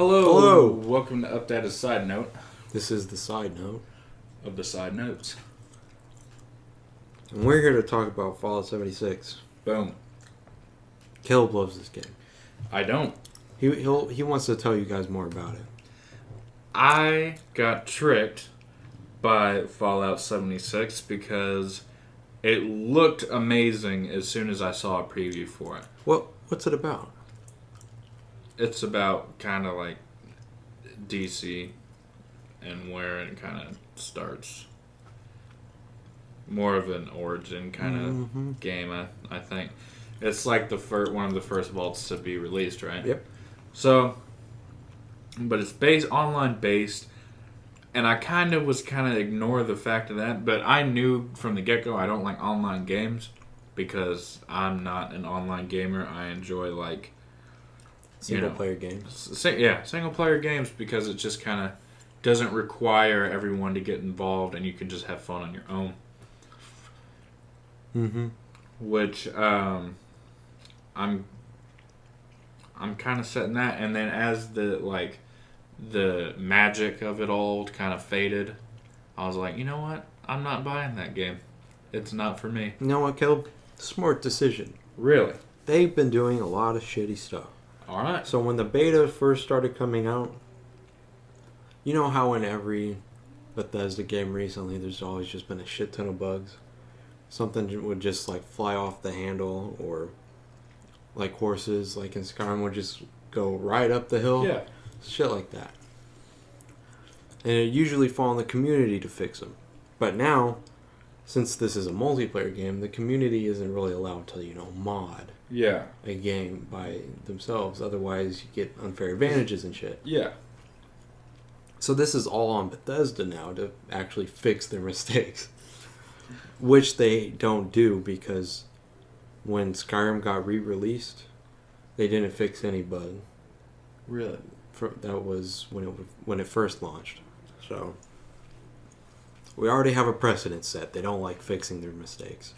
Hello. Hello. Welcome to Updata Side Note This is the side note, of the side notes. and we're here to talk about Fallout 76. Boom. Caleb loves this game. I don't. He wants to tell you guys more about it. I got tricked by Fallout 76 because it looked amazing as soon as I saw a preview for it. What's it about? It's about kind of like DC and where it kind of starts. More of an origin kind of game, I think. It's like the one of the first vaults to be released, right? Yep. So, but it's online based, and I kind of ignore the fact of that. But I knew from the get go I don't like online games because I'm not an online gamer. I enjoy like Single player games. Single player games because it just kind of doesn't require everyone to get involved, and you can just have fun on your own. Mm-hmm. Which I'm kind of setting that, and then as the magic of it all kind of faded, I was like, you know what? I'm not buying that game. It's not for me. You know what, Caleb? Smart decision. Really? They've been doing a lot of shitty stuff. All right. So when the beta first started coming out, you know how in every Bethesda game recently there's always just been a shit ton of bugs? Something would just like fly off the handle, or like horses like in Skyrim would just go right up the hill. Yeah. Shit like that. And it usually fall on the community to fix them. But now, since this is a multiplayer game, the community isn't really allowed to, mod Yeah. a game by themselves. Otherwise, you get unfair advantages and shit. Yeah. So this is all on Bethesda now to actually fix their mistakes. Which they don't do because when Skyrim got re-released, they didn't fix any bug. Really? That was when it first launched. So we already have a precedent set. They don't like fixing their mistakes.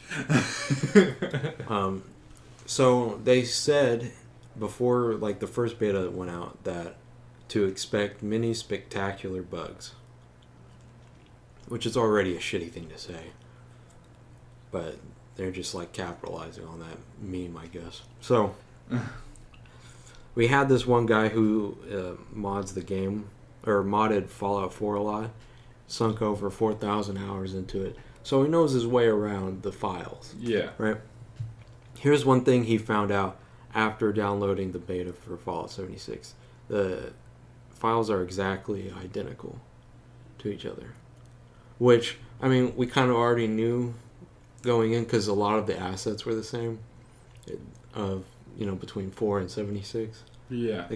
So they said before the first beta went out that to expect many spectacular bugs, which is already a shitty thing to say. But they're just capitalizing on that meme, I guess. So we had this one guy who mods the game, or modded Fallout 4 a lot, sunk over 4,000 hours into it. So he knows his way around the files. Yeah. Right? Here's one thing he found out after downloading the beta for Fallout 76. The files are exactly identical to each other. Which, we kind of already knew going in because a lot of the assets were the same between 4 and 76. Yeah.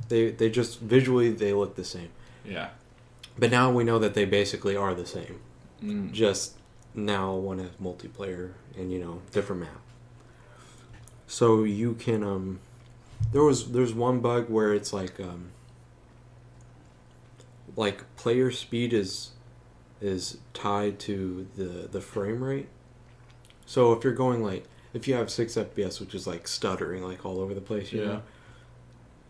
They just visually they look the same. Yeah. But now we know that they basically are the same. Mm. Just now one has multiplayer and different map. So you can there's one bug where it's like player speed is tied to the frame rate. So if you're going if you have 6 FPS, which is stuttering all over the place, you know,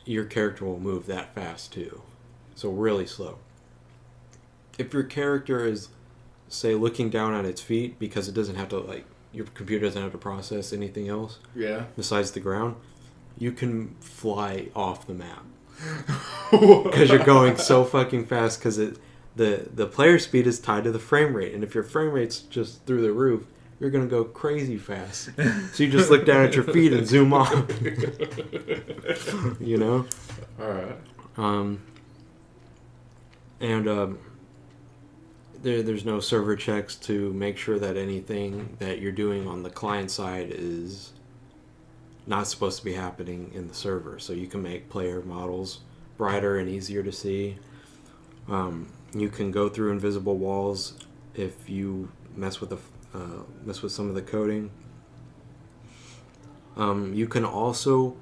your character will move that fast too. So really slow. If your character is, say, looking down at its feet because it doesn't have to your computer doesn't have to process anything else besides the ground, you can fly off the map because you're going so fucking fast because the player speed is tied to the frame rate, and if your frame rate's just through the roof, you're going to go crazy fast. So you just look down at your feet and zoom off. Alright. There's no server checks to make sure that anything that you're doing on the client side is not supposed to be happening in the server. So you can make player models brighter and easier to see. You can go through invisible walls if you mess with some of the coding. You can also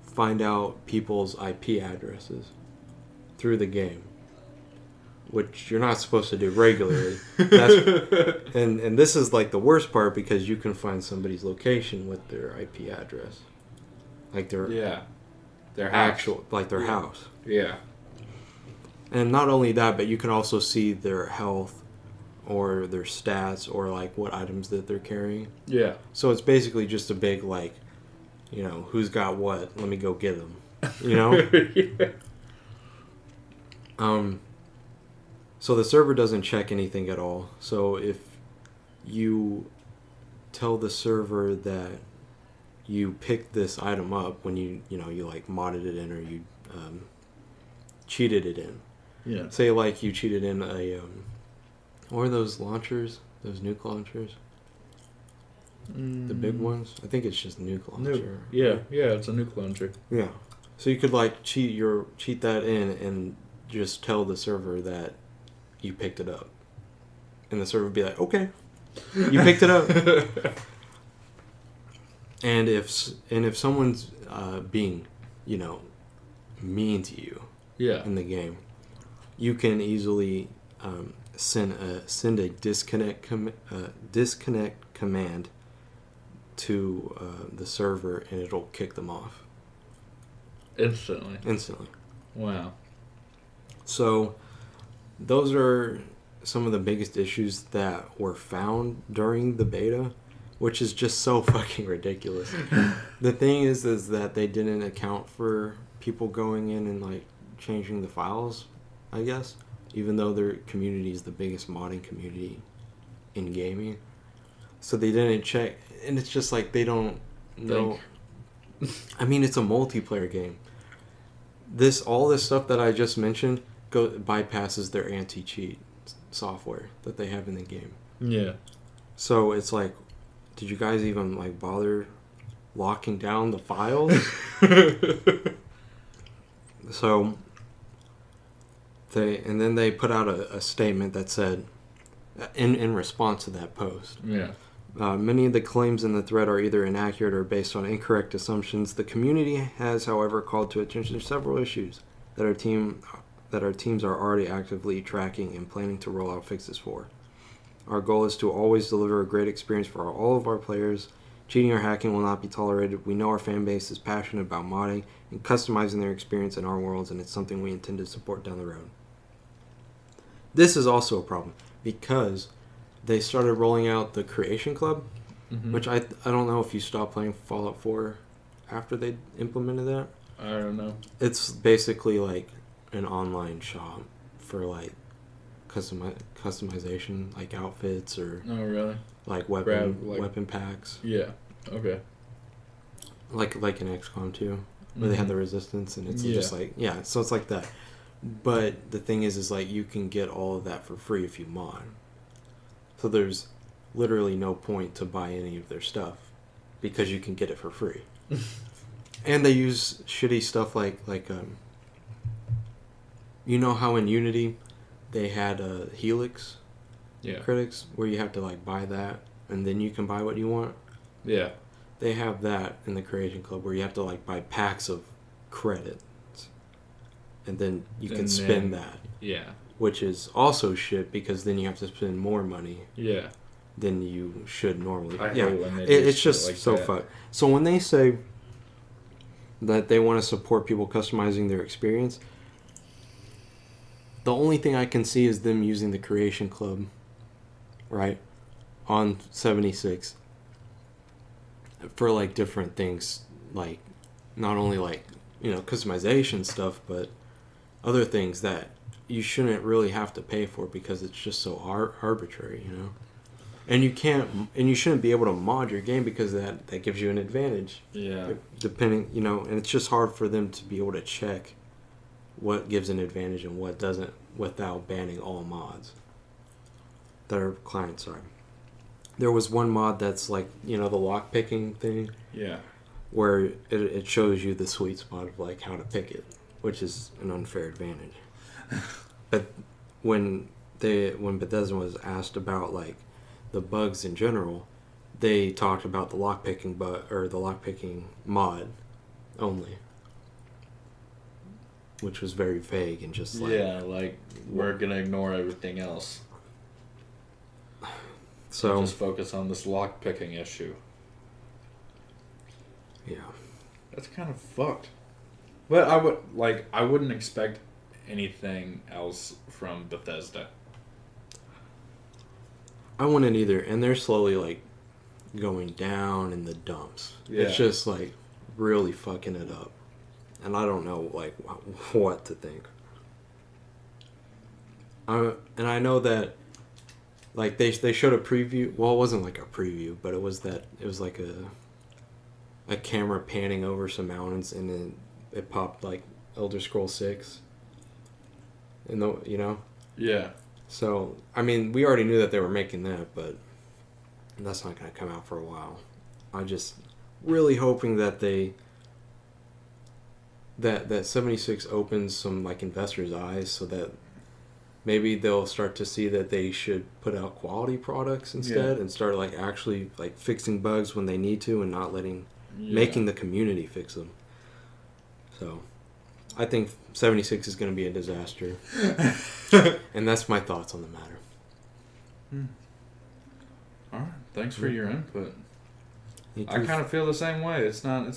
find out people's IP addresses through the game, which you're not supposed to do regularly. And this is the worst part because you can find somebody's location with their IP address. Their house. actual, like their house. Yeah. And not only that, but you can also see their health or their stats or like what items that they're carrying. Yeah. So it's basically just a big like, who's got what? Let me go get them. Yeah. So the server doesn't check anything at all. So if you tell the server that you picked this item up when you like modded it in or you cheated it in. Yeah. Say like you cheated in a what are those launchers? Those nuke launchers? The big ones? I think it's just nuke launcher. Yeah, it's a nuke launcher. Yeah. So you could like cheat that in and just tell the server that you picked it up. And the server would be like, "Okay. You picked it up." And if someone's being, mean to you in the game, you can easily send a disconnect command to the server, and it'll kick them off instantly. Wow. So those are some of the biggest issues that were found during the beta, which is just so fucking ridiculous. The thing is that they didn't account for people going in and like changing the files, I guess, even though their community is the biggest modding community in gaming. So they didn't check, and it's just like they don't know. I mean, it's a multiplayer game. All this stuff that I just mentioned bypasses their anti-cheat software that they have in the game. Yeah. So it's like, did you guys even like bother locking down the files? So they put out a statement that said, in response to that post. Yeah. Many of the claims in the thread are either inaccurate or based on incorrect assumptions. The community has, however, called to attention several issues that our teams are already actively tracking and planning to roll out fixes for. Our goal is to always deliver a great experience for all of our players. Cheating or hacking will not be tolerated. We know our fan base is passionate about modding and customizing their experience in our worlds, and it's something we intend to support down the road. This is also a problem because they started rolling out the Creation Club, which I don't know if you stopped playing Fallout 4 after they implemented that. I don't know. It's basically like an online shop for like customization, like outfits or like weapon packs. Yeah. Okay. Like in XCOM 2, where they had the resistance, and it's just like so it's like that. But the thing is like you can get all of that for free if you mod. So there's literally no point to buy any of their stuff because you can get it for free. And they use shitty stuff like you know how in Unity they had Helix critics where you have to like buy that and then you can buy what you want. Yeah. They have that in the Creation Club where you have to like buy packs of credits and then you can spend that. Yeah. Which is also shit because then you have to spend more money. Yeah. Than you should normally. I hate when they do it's just like so fucked. So when they say that they want to support people customizing their experience, the only thing I can see is them using the Creation Club, right, on 76 for like different things, like not only like customization stuff, but other things that you shouldn't really have to pay for because it's just so arbitrary, And you shouldn't be able to mod your game because that gives you an advantage. Yeah. Depending, and it's just hard for them to be able to check what gives an advantage and what doesn't without banning all mods that are client side. There was one mod that's like, the lock picking thing. Yeah. Where it shows you the sweet spot of like how to pick it, which is an unfair advantage. But when Bethesda was asked about like the bugs in general, they talked about the lockpicking the lockpicking mod only, which was very vague and just like we're gonna ignore everything else. So just focus on this lockpicking issue. Yeah, that's kind of fucked. But I wouldn't expect anything else from Bethesda. I wouldn't either, and they're slowly like going down in the dumps. Yeah. It's just like really fucking it up, and I don't know like what to think. And I know that like they showed a preview. Well, it wasn't like a preview, but it was like a camera panning over some mountains, and then it popped like Elder Scrolls 6. And Yeah. So I mean, we already knew that they were making that, but that's not going to come out for a while. I'm just really hoping that that 76 opens some like investors' eyes, so that maybe they'll start to see that they should put out quality products instead, and start like actually like fixing bugs when they need to, and not making the community fix them. So I think 76 is going to be a disaster. And that's my thoughts on the matter. All right. Thanks for your input. I I kind of feel the same way. It's not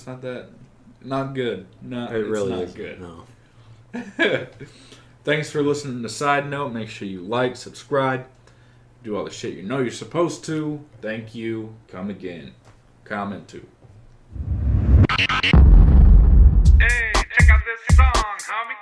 good. No, It really it's not is good. No. Thanks for listening to Side Note. Make sure you like, subscribe, do all the shit you know you're supposed to. Thank you. Come again. Comment too. Hey, check out this song, homie.